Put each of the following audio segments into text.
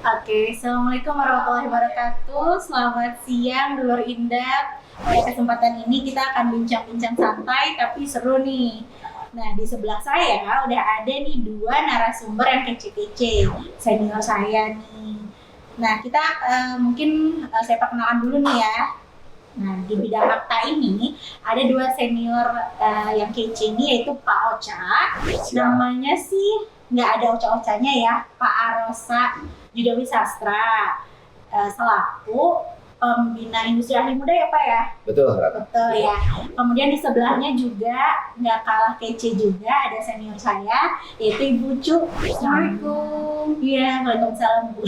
Oke, Assalamualaikum warahmatullahi wabarakatuh. Selamat siang, Dulur Indah. Pada kesempatan ini kita akan bincang-bincang santai tapi seru nih. Nah, di sebelah saya udah ada nih dua narasumber yang kece-kece, senior saya nih. Nah, kita saya perkenalan dulu nih ya. Nah, di bidang akta ini ada dua senior yang kece ini, yaitu Pak Ocha. Namanya sih nggak ada ocha-ochanya ya, Pak Arosa Judawi Sastra, selaku pembina industri ahli muda ya Pak ya? Betul, Betul ya. Kemudian di sebelahnya juga nggak kalah kece juga ada senior saya, yaitu Ibu Cu. Assalamualaikum. Iya, waalaikumsalam Bu.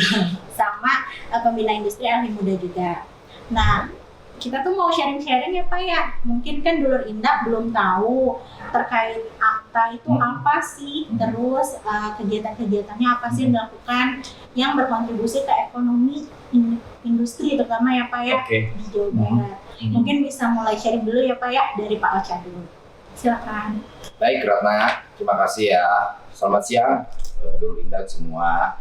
Sama pembina industri ahli muda juga. Nah, kita tuh mau sharing-sharing ya Pak ya. Mungkin kan Dulur Indah belum tahu terkait akta itu apa sih, terus kegiatan-kegiatannya apa sih yang dilakukan yang berkontribusi ke ekonomi industri terutama ya Pak ya di Jawa Barat. Mungkin bisa mulai sharing dulu ya Pak ya dari Pak Ocha dulu. Silakan. Baik Ratna, terima kasih ya. Selamat siang Dulur Indah semua.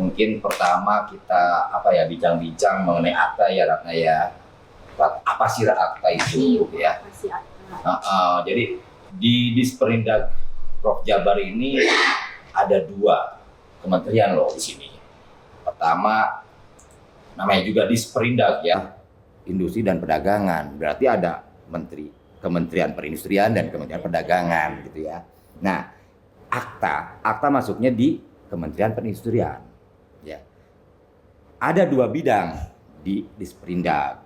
Mungkin pertama kita bincang-bincang mengenai akta ya Ratna ya. Apa sih akta itu ya? Apa sih akta? Jadi di Disperindag Prof Jabar ini ada dua kementerian loh di sini. Pertama namanya juga Disperindag ya, Industri dan Perdagangan. Berarti ada Kementerian Perindustrian dan Kementerian Perdagangan gitu ya. Nah, akta masuknya di Kementerian Perindustrian. Ya. Ada dua bidang di Disperindag.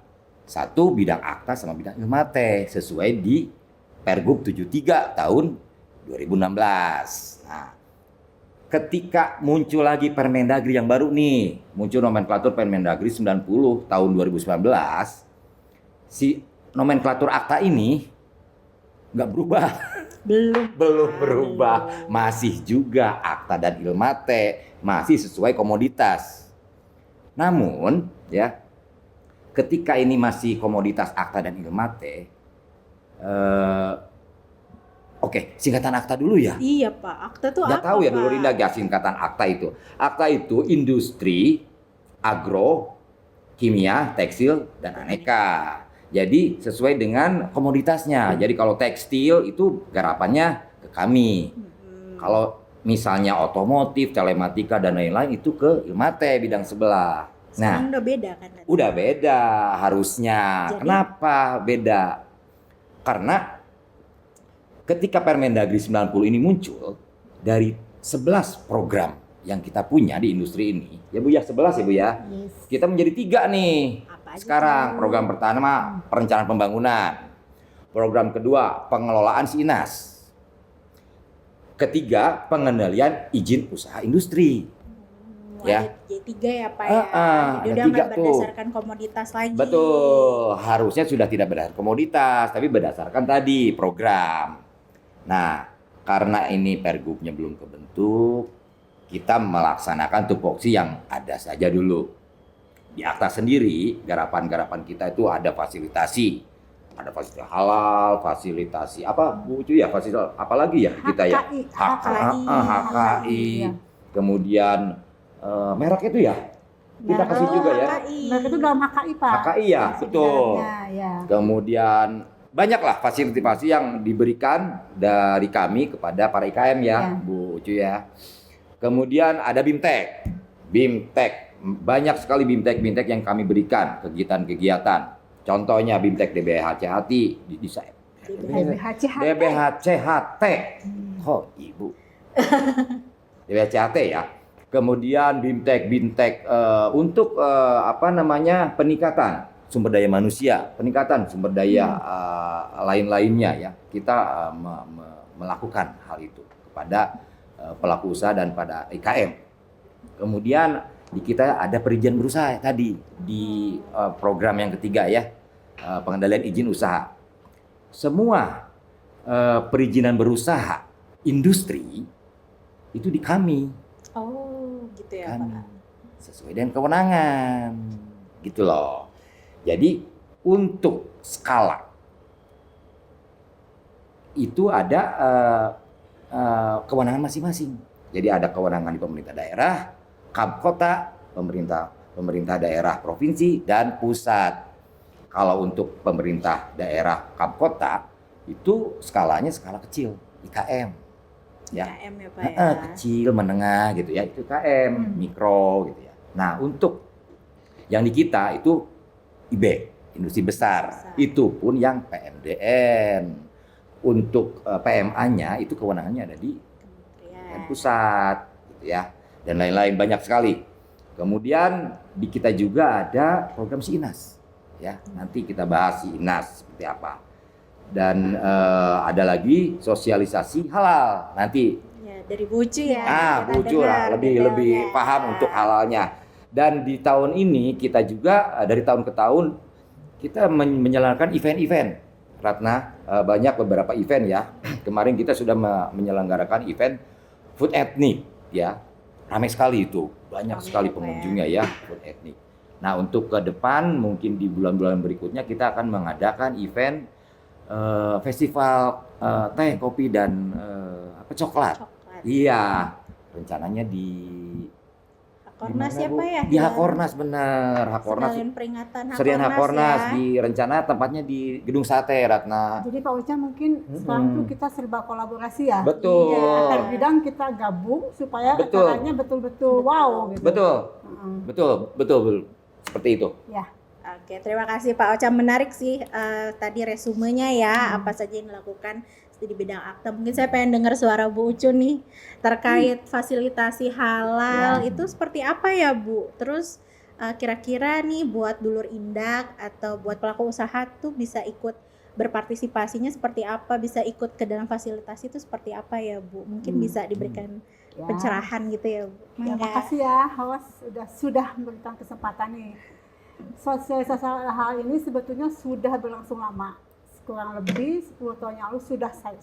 Satu bidang akta sama bidang ilmate sesuai di Pergub 73 tahun 2016. Nah, ketika muncul lagi Permendagri yang baru nih, muncul nomenklatur Permendagri 90 tahun 2019, si nomenklatur akta ini nggak berubah. Belum berubah. Masih juga akta dan ilmate, masih sesuai komoditas. Namun, ya, ketika ini masih komoditas akta dan ilmate, singkatan akta dulu ya. Iya Pak, akta tuh Nggak apa? tahu ya Pak? Dulur Indah gak singkatan akta itu. Akta itu industri, agro, kimia, tekstil, dan aneka. Jadi sesuai dengan komoditasnya. Jadi kalau tekstil itu garapannya ke kami. Kalau misalnya otomotif, telematika, dan lain-lain itu ke ilmate bidang sebelah. Sekarang udah beda kan? Udah beda harusnya. Jadi, kenapa beda? Karena ketika Permendagri 90 ini muncul, dari 11 program yang kita punya di industri ini, ya Bu ya, 11 ya Bu ya. Yes. Kita menjadi 3 nih. Apa aja sekarang itu? program pertama perencanaan pembangunan. Program kedua pengelolaan SINAS. Ketiga pengendalian izin usaha industri. Ya. J3 ya Pak ya. Jadi udah nggak berdasarkan komoditas lagi. Betul, harusnya sudah tidak berdasarkan komoditas, tapi berdasarkan tadi program. Nah, karena ini pergubnya belum kebentuk, kita melaksanakan tupoksi yang ada saja dulu. Di akta sendiri, garapan-garapan kita itu ada fasilitasi. Ada fasilitas halal, fasilitasi apa Bu Cu ya, fasilitas apa lagi ya kita ya? HKI. Ya. Kemudian merek itu ya kita kasih juga ya. Merek itu dalam HKI Pak. HKI ya, betul. Ya. Kemudian banyaklah fasilitasi yang diberikan dari kami kepada para IKM ya, Bu Ucu ya. Kemudian ada BIMTEK, banyak sekali BIMTEK yang kami berikan kegiatan-kegiatan. Contohnya BIMTEK DBHCHT, DBHCHT. Oh Ibu. DBHCHT ya. Kemudian BIMTEK untuk peningkatan sumber daya manusia, peningkatan sumber daya lain-lainnya ya. Kita melakukan hal itu kepada pelaku usaha dan pada IKM. Kemudian di kita ada perizinan berusaha tadi di program yang ketiga ya, pengendalian izin usaha. Semua perizinan berusaha industri itu di kami. Gitu ya Pak. Sesuai dengan kewenangan gitu loh. Jadi untuk skala itu ada kewenangan masing-masing. Jadi ada kewenangan di pemerintah daerah, kota, pemerintah daerah provinsi dan pusat. Kalau untuk pemerintah daerah kota itu skalanya skala kecil, IKM. Ya. IKM ya Pak ya. Kecil, menengah gitu ya, itu IKM, mikro gitu ya. Nah, untuk yang di kita itu IB, industri besar. Itu pun yang PMDN. Untuk PMA-nya itu kewenangannya ada di pusat gitu ya. Dan lain-lain banyak sekali. Kemudian di kita juga ada program SINAS ya. Nanti kita bahas SINAS seperti apa. Dan ada lagi sosialisasi halal nanti. Ya, dari Bu Ucu ya. Bu Ucu lebih paham untuk halalnya. Dan di tahun ini kita juga dari tahun ke tahun kita menyelenggarakan event-event. Ratna, banyak beberapa event ya. Kemarin kita sudah menyelenggarakan event food etnik ya. Ramai sekali itu, banyak sekali pengunjungnya ya food etnik. Nah, untuk ke depan mungkin di bulan-bulan berikutnya kita akan mengadakan event festival teh, kopi dan coklat. Iya, rencananya di Hakornas ya Pak ya? Di Hakornas bener, Hakornas. Sekalian peringatan Hakornas. Serian Hakornas ya. di rencana tempatnya di Gedung Sate, Ratna. Jadi Pak Uca mungkin sekarang tuh kita serba kolaborasi ya. Betul. Ya, antar bidang kita gabung supaya acaranya betul-betul wow gitu. Betul. Seperti itu. Ya. Oke, terima kasih Pak Ocha. Menarik sih tadi resumenya ya, apa saja yang dilakukan di bidang akta. Mungkin saya pengen dengar suara Bu Ucu nih terkait fasilitasi halal itu seperti apa ya Bu? Terus kira-kira nih buat dulur indak atau buat pelaku usaha tuh bisa ikut berpartisipasinya seperti apa? Bisa ikut ke dalam fasilitasi itu seperti apa ya Bu? Mungkin bisa diberikan pencerahan gitu ya Bu. Ya, makasih ya, Hawas sudah memberikan kesempatan nih. Sosialisasi hal ini sebetulnya sudah berlangsung lama. Kurang lebih 10 tahun yang lalu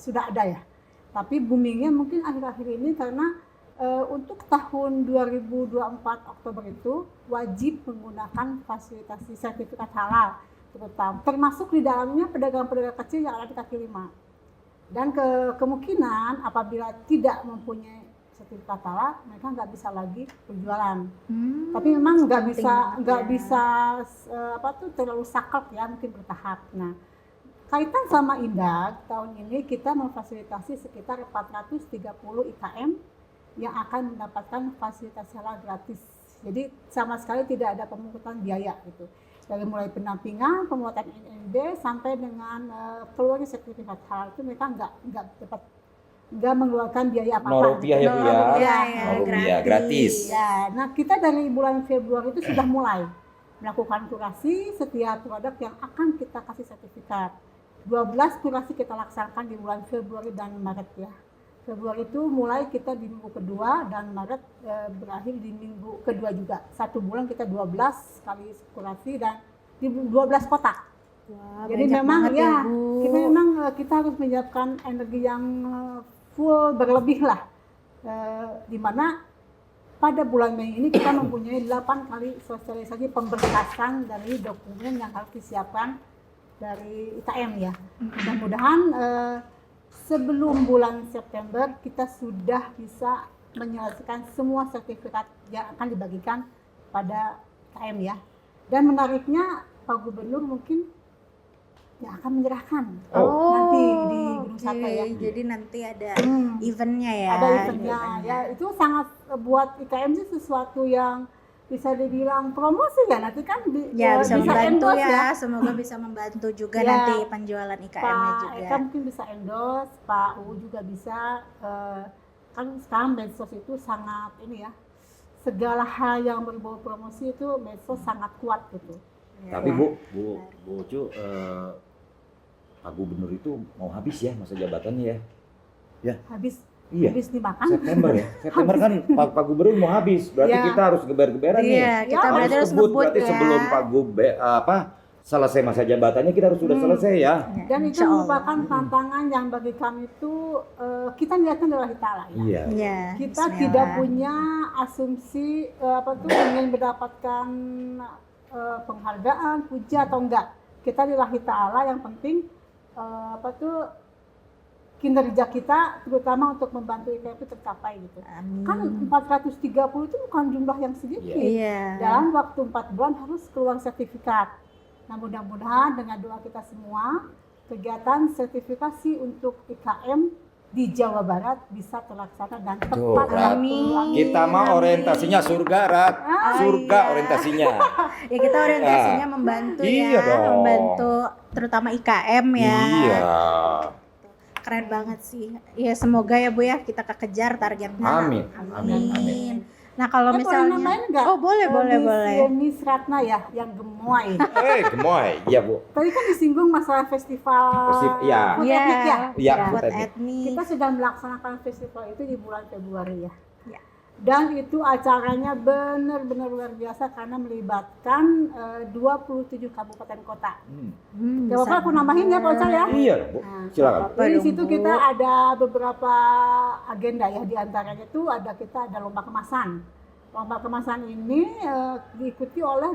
sudah ada ya. Tapi boomingnya mungkin akhir-akhir ini karena untuk tahun 2024 Oktober itu wajib menggunakan fasilitasi sertifikat halal, termasuk di dalamnya pedagang-pedagang kecil yang ada di kaki lima. Dan kemungkinan apabila tidak mempunyai sertifikat halal, mereka nggak bisa lagi berjualan. Tapi memang nggak bisa terlalu saklek ya, mungkin bertahap. Nah, kaitan sama Indak, tahun ini kita memfasilitasi sekitar 430 IKM yang akan mendapatkan fasilitas halal gratis. Jadi sama sekali tidak ada pemungutan biaya gitu. Dari mulai pendampingan, pembuatan INB sampai dengan keluarnya sertifikat halal itu mereka nggak mengeluarkan biaya apa-apa. Rupiah ya Bu ya. Rupiah gratis. Ya, nah kita dari bulan Februari itu sudah mulai melakukan kurasi setiap produk yang akan kita kasih sertifikat. 12 kurasi kita laksanakan di bulan Februari dan Maret ya. Februari itu mulai kita di minggu kedua dan Maret berakhir di minggu kedua juga. 1 bulan kita 12 kali kurasi dan di 12 kota. Wah, jadi memang ya kita harus menyiapkan energi yang full berlebih lah. Di mana pada bulan Mei ini kita mempunyai 8 kali sosialisasi pemberkasan dari dokumen yang harus disiapkan dari IKM ya. Mudah-mudahan sebelum bulan September kita sudah bisa menyelesaikan semua sertifikat yang akan dibagikan pada IKM ya. Dan menariknya Pak Gubernur mungkin yang akan menyerahkan nanti di Gedung Sate ya. Jadi nanti ada eventnya ya. Ada eventnya ya. Itu sangat buat IKM sih sesuatu yang bisa dibilang promosi ya, nanti kan bisa membantu endorse ya. Semoga bisa membantu juga nanti penjualan IKM-nya juga. Pak Eka mungkin bisa endorse, Pak U juga bisa. Kan sekarang medsos itu sangat ini ya, segala hal yang berbau promosi itu medsos sangat kuat gitu. Tapi Bu Ucu, Pak Gubernur itu mau habis ya masa jabatannya ya? Habis. Iya. Habis dimakan. September ya. September kan Pak Gubernur mau habis. Berarti kita harus geber-geberan nih. Iya, kita harus ngebut. Berarti ya. sebelum Pak selesai masa jabatannya kita harus sudah selesai ya. Dan itu merupakan tantangan yang bagi kami itu kita niatkan lillahi ta'ala ya. Iya. Kita tidak punya asumsi ingin mendapatkan penghargaan, puja atau enggak. Kita lillahi ta'ala, yang penting kinerja kita terutama untuk membantu IKM itu tercapai gitu. Amin. Kan 430 itu bukan jumlah yang sedikit. Iya. Dalam waktu 4 bulan harus keluar sertifikat. Nah, mudah-mudahan dengan doa kita semua, kegiatan sertifikasi untuk IKM di Jawa Barat bisa terlaksana dan tepat Tuh, Rat. waktu. Amin. Kita mah orientasinya surga, Rat. Surga iya. orientasinya. Ya kita orientasinya membantu Iya ya, dong. membantu terutama IKM ya. Iya. Keren banget sih. Ya semoga ya Bu ya kita kekejar targetnya. Amin. Amin. Amin. Nah kalau Boleh misalnya, namain nggak? oh boleh boleh Miss boleh. Miss Ratna ya, yang gemoy. Gemoy. Iya, Bu. Tadi kan disinggung masalah festival Iya. food etnik ya. Iya, buat food etnik. etnik. Kita sudah melaksanakan festival itu di bulan Februari ya. Ya. Dan itu acaranya benar-benar luar biasa karena melibatkan 27 kabupaten kota. Gak apa-apa aku nambahin ya Pak Ocha ya. Iya, Bu. Nah, Silakan. apa Di dong, situ Bu? kita ada beberapa agenda ya, di antaranya itu kita ada lomba kemasan. Lomba kemasan ini diikuti oleh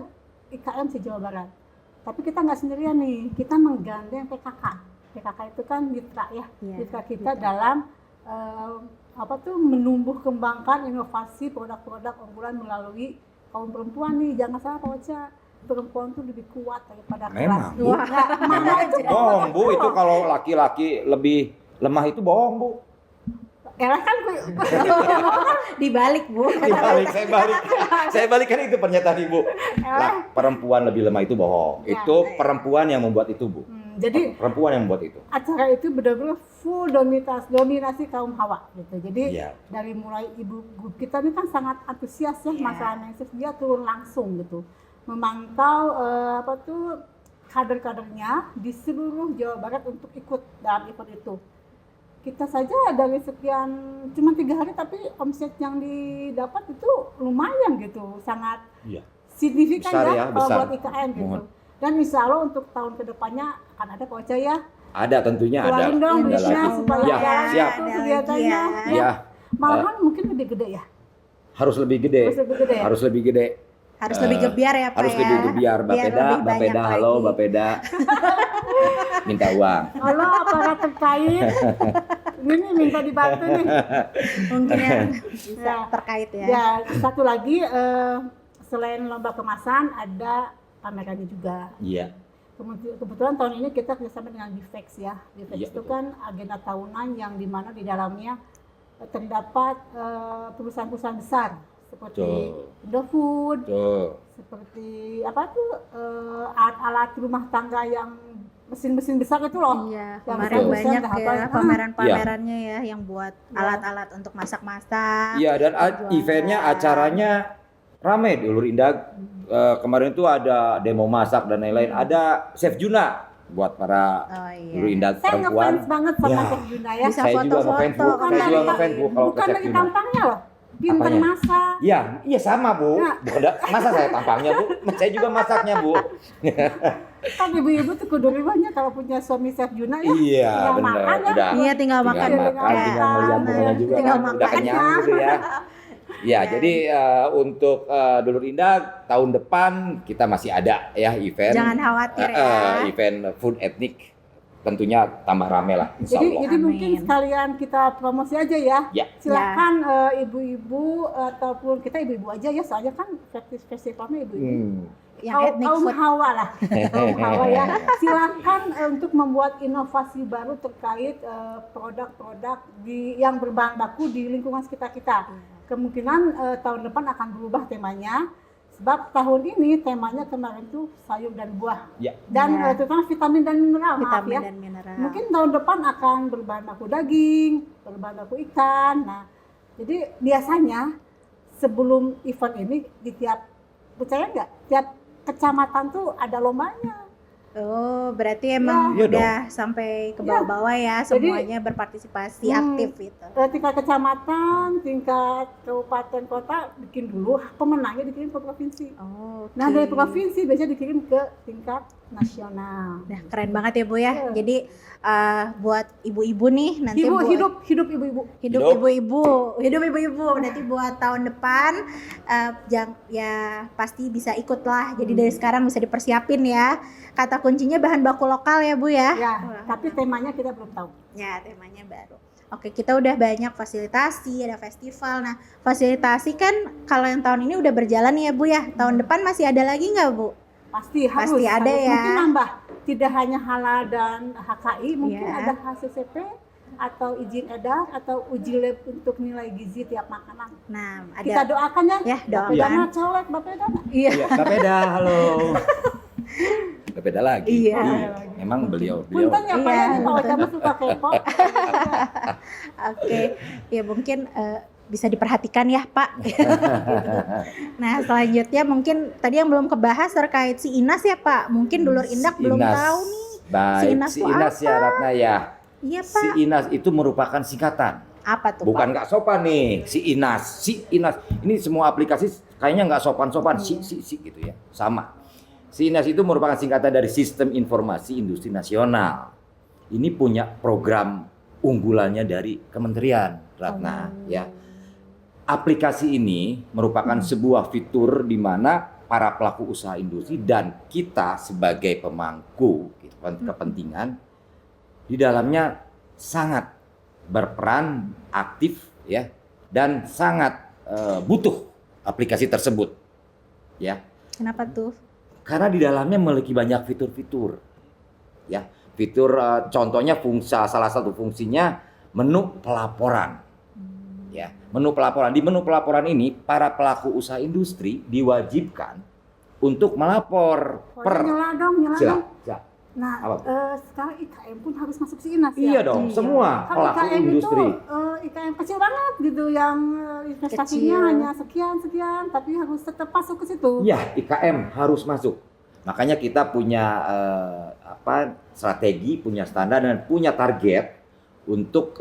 IKM se-Jawa Barat. Tapi kita nggak sendirian nih, kita menggandeng PKK. PKK itu kan mitra ya, Iya, mitra kita mitra. dalam menumbuh kembangkan inovasi produk-produk unggulan melalui kaum perempuan nih. Jangan salah Pak Ocha, perempuan tuh lebih kuat daripada Memang, laki. Bu. Nah, mana itu Bohong, Bu. Itu kalau laki-laki lebih lemah itu bohong, Bu. Elah kan Dibalik Bu. Dibalik, saya balikkan itu pernyataan Ibu. Lah, perempuan lebih lemah itu bohong. Ya. Itu perempuan yang membuat itu, Bu. jadi Perempuan yang membuat itu. acara itu benar-benar full dominasi kaum hawa gitu. Jadi Iya. dari mulai ibu kita ini kan sangat antusias ya Iya. masalah menses, dia turun langsung gitu, memantau kader-kadernya di seluruh Jawa Barat untuk ikut dalam event itu. Kita saja dari sekian cuma 3 hari tapi omset yang didapat itu lumayan gitu, sangat Iya. signifikan Besar ya, ya, besar. buat IKM gitu. Mohon. Dan insya Allah untuk tahun kedepannya akan ada Pak Ocha ya. Ada tentunya ada. Keluarin dong Ada duitnya lagi. supaya Ya, jalan siap. itu Ada kegiatannya. lagi Ya, Malahan mungkin lebih gede ya. harus lebih gede. Harus lebih gede ya? Harus lebih gede. Harus lebih gebiar ya Pak Harus ya. lebih gebiar. Biar Bapeda, lebih banyak Bapeda, halo lagi. Bapeda. Minta uang. Halo aparat terkait. Ini minta dibantu nih. Mungkin yang bisa Ya. terkait ya. Ya, satu lagi selain lomba kemasan ada pamerannya juga. Iya. Kebetulan tahun ini kita kerjasama dengan Bifex ya. Bifex Iya, itu betul. kan agenda tahunan yang dimana di dalamnya terdapat perusahaan-perusahaan besar seperti Betul. Indofood, Tuh. seperti alat-alat rumah tangga yang mesin-mesin besar itu loh. Iya, Yang kemarin besar-besar banyak udah ya apa? pameran-pamerannya ya yang buat Ya. alat-alat untuk masak-masak. Iya, dan Jualan. eventnya, acaranya ramai di Ulur Indah. Kemarin itu ada demo masak dan lain-lain. Ada Chef Juna buat para Oh iya. Ulur Indah Saya perempuan. ngefans banget sama Ya. Chef Juna ya. Bisa Saya juga foto-foto. ngefans, Bu. Bukan Saya juga dari- ngefans, Bu, kalau ke Bukan Chef dari Juna. tampangnya loh, pinter Apanya? masak. Iya, iya sama, Bu. Ya. Bukan masa saya tampangnya, Bu. Saya juga masaknya, Bu. Kan ibu-ibu tuh kudu ribanya kalau punya suami Chef Juna ya. Iya, Tinggal benar. makan ya. Udah. Iya, tinggal makan. Tinggal makan, Ya. tinggal melihat mukanya juga Tinggal kan, udah makan. kenyang gitu ya. Ya, jadi untuk Dulur Indah tahun depan kita masih ada ya event. Jangan khawatir ya. Event food etnik tentunya tambah rame lah, insya Jadi, Allah. jadi mungkin Amin. sekalian kita promosi aja ya. Ya. Silakan ibu-ibu ataupun kita ibu-ibu aja ya, soalnya kan festivalnya ibu-ibu. Yang etnik Kaum food. hawa lah, kaum hawa ya. Silakan untuk membuat inovasi baru terkait produk-produk yang berbahan baku di lingkungan sekitar kita. Kemungkinan tahun depan akan berubah temanya. Sebab tahun ini temanya kemarin tuh sayur dan buah. Ya. Dan Ya. terutama vitamin dan mineral, maaf Vitamin ya. dan mineral. Mungkin tahun depan akan berbahan baku daging, berbahan baku ikan. Nah, jadi biasanya sebelum event ini di percaya nggak, tiap kecamatan tuh ada lombanya. Oh, berarti emang Iya udah sampai ke bawah-bawah ya, Jadi- semuanya berpartisipasi Hmm. aktif gitu. Tingkat kecamatan, tingkat kabupaten kota bikin dulu, pemenangnya dikirim ke provinsi. Oh, Nah, dari provinsi biasanya dikirim ke tingkat nasional. Nah, keren banget ya Bu ya. Iya. Jadi buat ibu-ibu nih nanti Hidup buat ibu-ibu. hidup ibu-ibu nanti buat tahun depan ya pasti bisa ikut lah. Jadi dari sekarang bisa dipersiapin ya. Kataku kuncinya bahan baku lokal ya Bu ya. Ya, tapi temanya kita belum tahu. Ya, temanya baru. Oke, kita udah banyak fasilitasi, ada festival. Nah, fasilitasi kan kalau yang tahun ini udah berjalan ya Bu ya. Tahun depan masih ada lagi nggak Bu? Pasti harus. Pasti ada ya. Mungkin nambah. Tidak hanya halal dan HKI, mungkin Iya. ada HACCP atau izin edar atau uji lab untuk nilai gizi tiap makanan. Nah, Kita ada doakan ya. ya Bapak doakan. Dana colek, Bapak Dana. Iya. Iya, Kapeda, halo. Kapeda lagi. Iya. Memang beliau. Punten ya Pak Iya, ya, Pak Ocha mah suka kepo. Oke. Ya mungkin bisa diperhatikan ya Pak. Nah, selanjutnya mungkin tadi yang belum kebahas terkait si Inas ya Pak. Mungkin dulur Indak belum Inas. tahu nih. Baik, Si Inas si tuh Inas ya Ratna ya. Iya Si Pak. Inas itu merupakan singkatan. Apa tuh Bukan Pak? nggak sopan nih, si Inas. Ini semua aplikasi kayaknya nggak sopan-sopan, si gitu ya. Sama. Si Inas itu merupakan singkatan dari Sistem Informasi Industri Nasional. Ini punya program unggulannya dari Kementerian Ratna ya. Aplikasi ini merupakan sebuah fitur di mana para pelaku usaha industri dan kita sebagai pemangku gitu, kepentingan di dalamnya sangat berperan aktif ya dan sangat butuh aplikasi tersebut ya. Kenapa tuh? Karena di dalamnya memiliki banyak fitur-fitur ya. Fitur contohnya salah satu fungsinya menu pelaporan. Ya, menu pelaporan. Di menu pelaporan ini para pelaku usaha industri diwajibkan untuk melapor Nyala dong. Sila. Nah, Apa? sekarang IKM pun harus masuk si Inas Iya ya. dong, Iya. semua Kalau pelaku IKM industri. itu IKM kecil banget gitu yang investasinya Kecil. hanya sekian tapi harus tetap masuk ke situ. Iya, IKM harus masuk. Makanya kita punya strategi, punya standar dan punya target untuk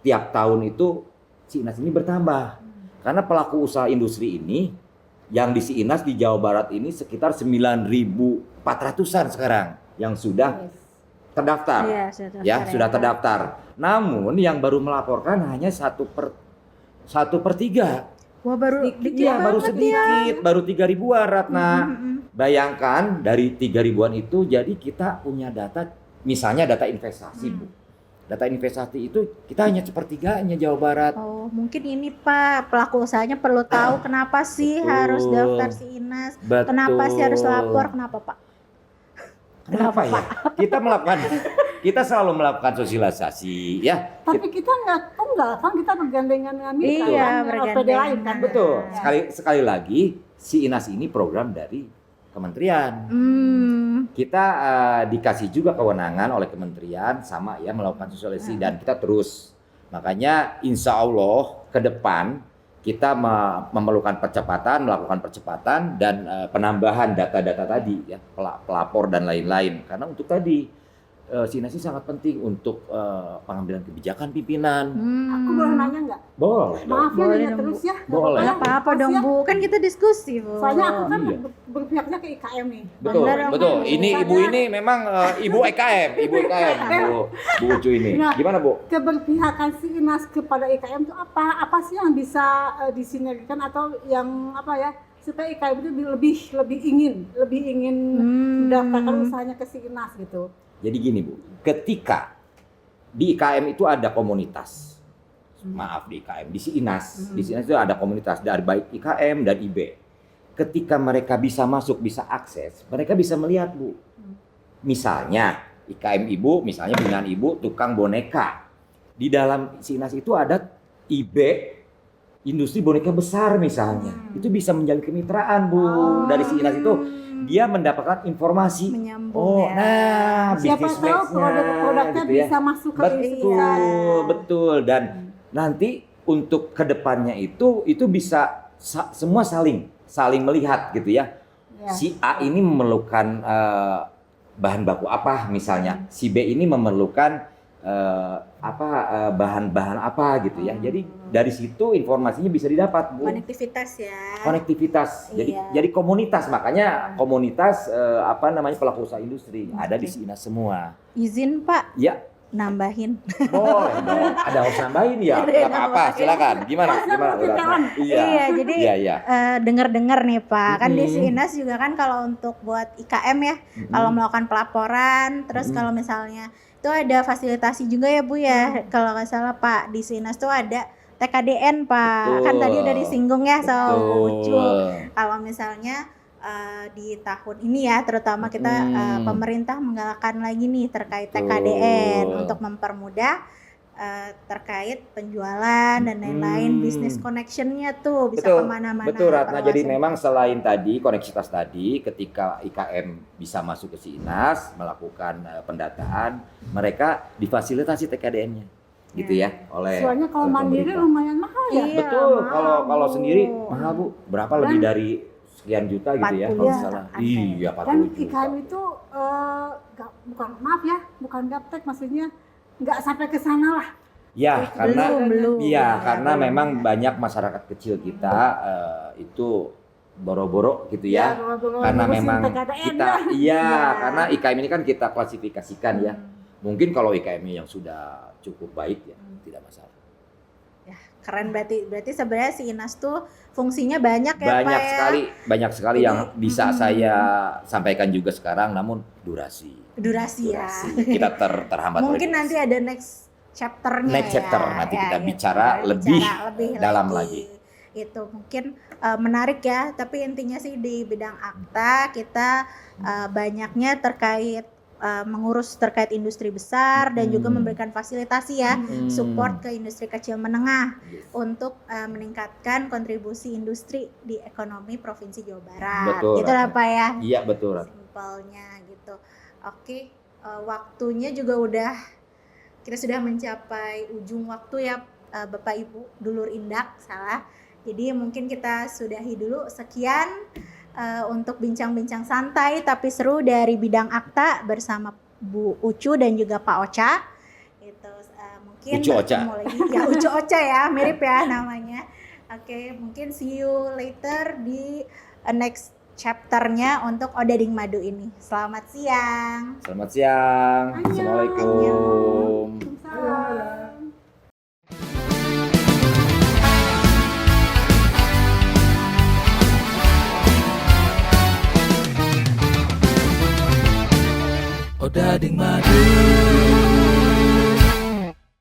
tiap tahun itu si Inas ini bertambah. Karena pelaku usaha industri ini yang di si Inas di Jawa Barat ini sekitar 9.400-an sekarang yang sudah terdaftar. Iya, Ya, sudah terdaftar. Namun yang baru melaporkan hanya 1/3. Wah, baru Iya, baru sedikit, baru 3.000-an Ratna. Bayangkan dari 3.000-an itu jadi kita punya data, misalnya data investasi Bu. Data investasi itu kita hanya 1/3-nya Jawa Barat. Oh, mungkin ini Pak, pelaku usahanya perlu tahu kenapa sih Betul. harus daftar si Inas? Betul. Kenapa sih harus lapor? Kenapa Pak? Kenapa ya? Kita selalu melakukan sosialisasi ya. Tapi kita nggak tunggal kan, kita bergandengan dengan mitra Iya, kan, bergandengan. OPD lain kan. Betul. Ya. Sekali lagi si Inas ini program dari kementerian. Kita dikasih juga kewenangan oleh kementerian sama ya melakukan sosialisasi dan kita terus. Makanya insya Allah ke depan kita memerlukan melakukan percepatan dan penambahan data-data tadi ya, pelapor dan lain-lain. Karena untuk tadi si Inas ini sangat penting untuk pengambilan kebijakan pimpinan. Aku boleh nanya nggak? Boleh dong. Maaf ya Boleh nanya dong, terus Bu. ya. Boleh. Nggak Apa-apa apa-apa dong ya. Bu, kan kita diskusi Bu. Soalnya aku kan Iya. berpihaknya ke IKM nih. Betul, Bener dong, betul. Bu. Ini ibu ini memang ibu EKM, Bu Ucu ini. Nah. Gimana Bu? Keberpihakan si Inas kepada IKM itu apa? Apa sih yang bisa disinergikan atau yang apa ya? Supaya IKM itu lebih ingin mendaftarkan usahanya ke si Inas gitu. Jadi gini Bu, ketika di IKM itu ada komunitas, maaf di IKM, di si Inas itu ada komunitas dari baik IKM dan IB. Ketika mereka bisa masuk, bisa akses, mereka bisa melihat Bu. Misalnya IKM Ibu, misalnya binaan Ibu tukang boneka. Di dalam si Inas itu ada IB, industri boneka besar misalnya. Itu bisa menjalin kemitraan Bu. Dari si Inas itu dia mendapatkan informasi. Menyambung ya. Nah, Siapa bisnis tahu match-nya, produk-produknya gitu ya. bisa masuk ke Betul, betul. Dan nanti untuk kedepannya itu bisa semua saling melihat gitu ya. Ya. Si A ini memerlukan bahan baku apa misalnya, si B ini memerlukan bahan-bahan apa gitu ya. Jadi dari situ informasinya bisa didapat Bu. Konektivitas ya. Konektivitas. Iya. Jadi komunitas, makanya komunitas pelaku usaha industri ada di si Inas semua. Izin Pak, Ya, nambahin. Boleh dong. Ada harus nambahin ya? Ada Nggak yang apa-apa, nambahin. silakan. Gimana? Gimana? Bu Ratna? Iya, jadi Iya. dengar-dengar nih Pak, kan di Mm-mm. Siinas juga kan kalau untuk buat IKM ya, kalau melakukan pelaporan, terus Mm-mm. kalau misalnya itu ada fasilitasi juga ya Bu ya, kalau nggak salah Pak, di Siinas tuh ada TKDN Pak, kan tadi udah disinggung ya sama Bu Ucu. Kalau misalnya di tahun ini ya, terutama kita pemerintah menggalakkan lagi nih terkait TKDN untuk mempermudah terkait penjualan dan lain-lain, bisnis connectionnya tuh bisa kemana-mana. Betul Ratna, jadi perluasan. memang selain tadi koneksitas tadi, ketika IKM bisa masuk ke Siinas melakukan pendataan, mereka difasilitasi TKDN-nya, gitu ya, oleh Soalnya kalau oleh mandiri pemerintah. lumayan mahal ya. Iya, Betul, mahal, kalau Bu. sendiri mahal Bu, berapa lebih dari sekian juta gitu ya 40 kalau juta. salah. Ada. Iya, Dan 40 juta. IKM itu bukan, maaf ya, bukan gaptek, maksudnya nggak sampai ke sana lah. Ya, karena belum. iya, karena belum. memang banyak masyarakat kecil kita itu boro-boro gitu ya. Karena ngurusin memang TKDN kita ya. karena IKM ini kan kita klasifikasikan ya. Mungkin kalau IKM yang sudah cukup baik ya tidak masalah. Ya, keren berarti sebenarnya Siinas tuh fungsinya banyak ya Banyak Pak sekali, ya. banyak sekali Jadi, yang bisa saya sampaikan juga sekarang, namun durasi. Durasi ya. Kita terhambat. Mungkin oleh nanti ada next chapter-nya Next chapter, ya. nanti Ya, kita gitu. bicara lebih dalam lagi. Itu mungkin menarik ya, tapi intinya sih di bidang akta kita banyaknya terkait mengurus terkait industri besar dan juga memberikan fasilitasi ya, support ke industri kecil menengah untuk meningkatkan kontribusi industri di ekonomi Provinsi Jawa Barat. Betul, Gitu lah Ratna. Pak ya. Iya betul. Ratna. Simpelnya gitu. Oke, waktunya juga kita sudah mencapai ujung waktu ya Bapak Ibu dulur indak salah. Jadi mungkin kita sudahi dulu sekian untuk bincang-bincang santai tapi seru dari bidang akta bersama Bu Ucu dan juga Pak Ocha. Itu mungkin Ucu Ocha. bertemu lagi. Ya Ucu Ocha ya, mirip ya namanya. Oke, mungkin see you later di next chapter-nya untuk Odading Madu ini. Selamat siang. Selamat siang. Annyeong. Assalamualaikum. Salam. Odading Madu.